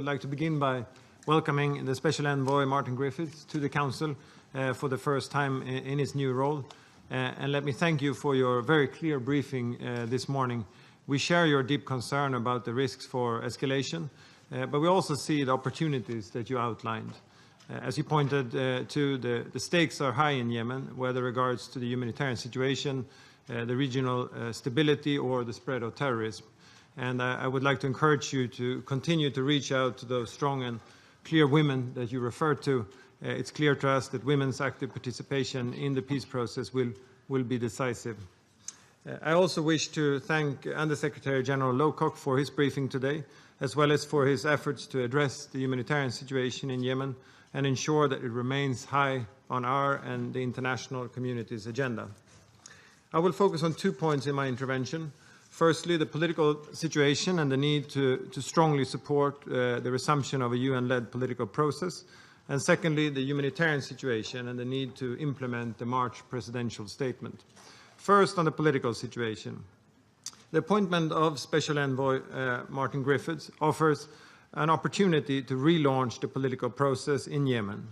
like to begin by welcoming the Special Envoy Martin Griffiths to the Council for the first time in his new role. And let me thank you for your very clear briefing this morning. We share your deep concern about the risks for escalation, but we also see the opportunities that you outlined. As you pointed to, the stakes are high in Yemen, whether regards to the humanitarian situation, the regional stability, or the spread of terrorism. And I would like to encourage you to continue to reach out to those strong and clear women that you referred to. It's clear to us that women's active participation in the peace process will be decisive. I also wish to thank Under-Secretary General Lowcock for his briefing today, as well as for his efforts to address the humanitarian situation in Yemen and ensure that it remains high on our and the international community's agenda. I will focus on 2 points in my intervention. Firstly, the political situation and the need to strongly support the resumption of a UN-led political process. And secondly, the humanitarian situation and the need to implement the March presidential statement. First, on the political situation. The appointment of Special Envoy Martin Griffiths offers an opportunity to relaunch the political process in Yemen.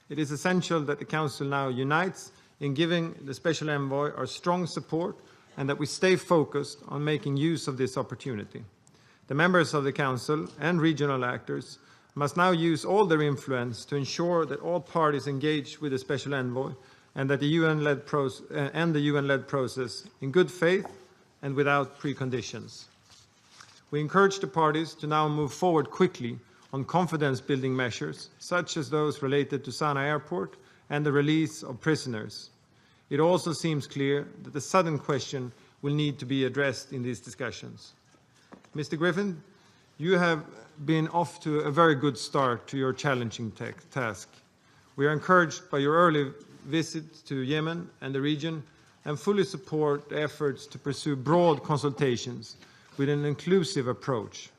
It is essential that the Council now unites in giving the Special Envoy our strong support and that we stay focused on making use of this opportunity. The members of the Council and regional actors must now use all their influence to ensure that all parties engage with the Special Envoy and that the UN-led process in good faith and without preconditions. We encourage the parties to now move forward quickly on confidence-building measures, such as those related to Sana'a Airport and the release of prisoners. It also seems clear that the southern question will need to be addressed in these discussions. Mr. Griffin, you have been off to a very good start to your challenging task. We are encouraged by your early visit to Yemen and the region and fully support the efforts to pursue broad consultations with an inclusive approach.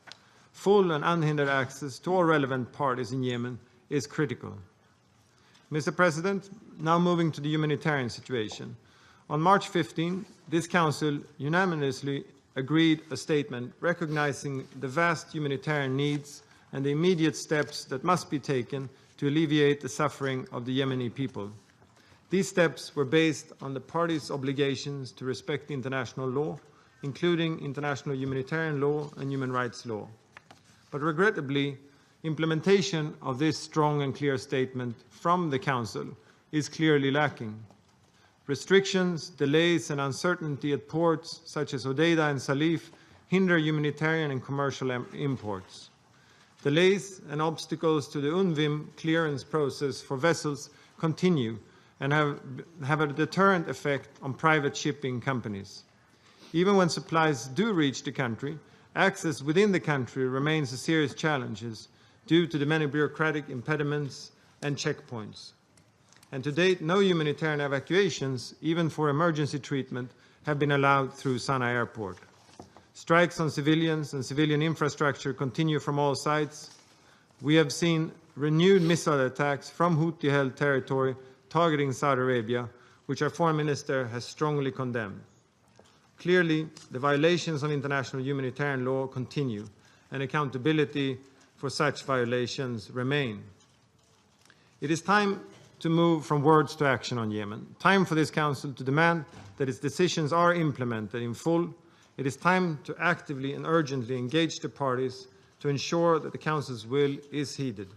Full and unhindered access to all relevant parties in Yemen is critical. Mr. President, now moving to the humanitarian situation. On March 15, this Council unanimously agreed a statement recognizing the vast humanitarian needs and the immediate steps that must be taken to alleviate the suffering of the Yemeni people. These steps were based on the parties' obligations to respect international law, including international humanitarian law and human rights law. But regrettably, implementation of this strong and clear statement from the Council is clearly lacking. Restrictions, delays, and uncertainty at ports such as Hodeidah and Salif hinder humanitarian and commercial imports. Delays and obstacles to the UNVIM clearance process for vessels continue and have a deterrent effect on private shipping companies. Even when supplies do reach the country, access within the country remains a serious challenge due to the many bureaucratic impediments and checkpoints. And to date, no humanitarian evacuations, even for emergency treatment, have been allowed through Sana'a Airport. Strikes on civilians and civilian infrastructure continue from all sides. We have seen renewed missile attacks from Houthi-held territory targeting Saudi Arabia, which our Foreign Minister has strongly condemned. Clearly, the violations of international humanitarian law continue, and accountability for such violations remain. It is time to move from words to action on Yemen. Time for this Council to demand that its decisions are implemented in full. It is time to actively and urgently engage the parties to ensure that the Council's will is heeded.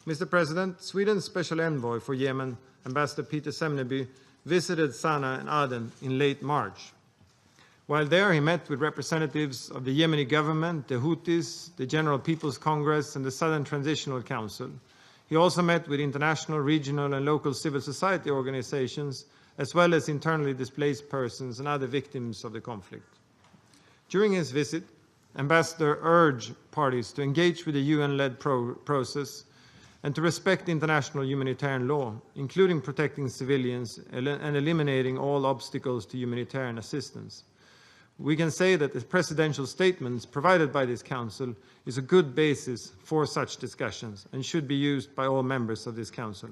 Mr. President, Sweden's Special Envoy for Yemen, Ambassador Peter Semneby, visited Sana'a and Aden in late March. While there, he met with representatives of the Yemeni government, the Houthis, the General People's Congress, and the Southern Transitional Council. He also met with international, regional, and local civil society organizations, as well as internally displaced persons and other victims of the conflict. During his visit, Ambassador urged parties to engage with the UN-led process and to respect international humanitarian law, including protecting civilians and eliminating all obstacles to humanitarian assistance. We can say that the presidential statements provided by this Council is a good basis for such discussions and should be used by all members of this Council.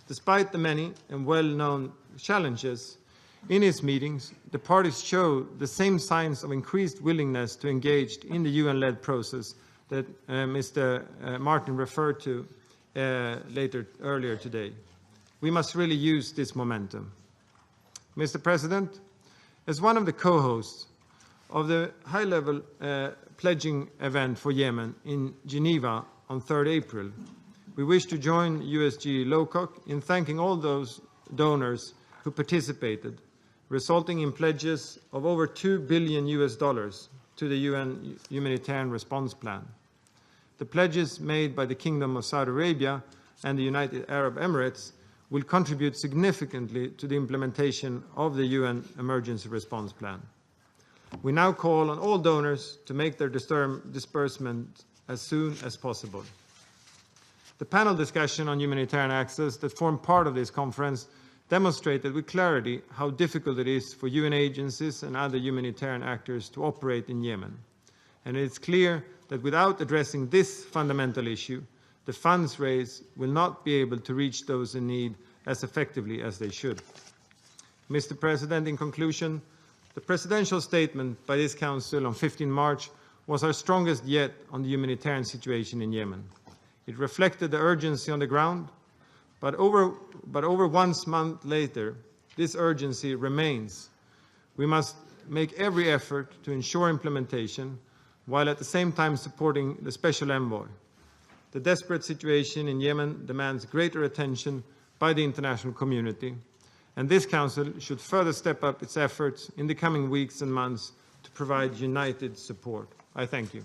Despite the many and well-known challenges in its meetings, the parties show the same signs of increased willingness to engage in the UN-led process that Mr. Martin referred to earlier today. We must really use this momentum. Mr. President, as one of the co-hosts of the high-level pledging event for Yemen in Geneva on 3rd April, we wish to join USG LOCOC in thanking all those donors who participated, resulting in pledges of over $2 billion to the UN Humanitarian Response Plan. The pledges made by the Kingdom of Saudi Arabia and the United Arab Emirates will contribute significantly to the implementation of the UN Emergency Response Plan. We now call on all donors to make their disbursement as soon as possible. The panel discussion on humanitarian access that formed part of this conference demonstrated with clarity how difficult it is for UN agencies and other humanitarian actors to operate in Yemen. And it is clear that without addressing this fundamental issue, the funds raised will not be able to reach those in need as effectively as they should. Mr. President, in conclusion, the presidential statement by this Council on 15 March was our strongest yet on the humanitarian situation in Yemen. It reflected the urgency on the ground, but over 1 month later, this urgency remains. We must make every effort to ensure implementation, while at the same time supporting the Special Envoy. The desperate situation in Yemen demands greater attention by the international community, and this Council should further step up its efforts in the coming weeks and months to provide united support. I thank you.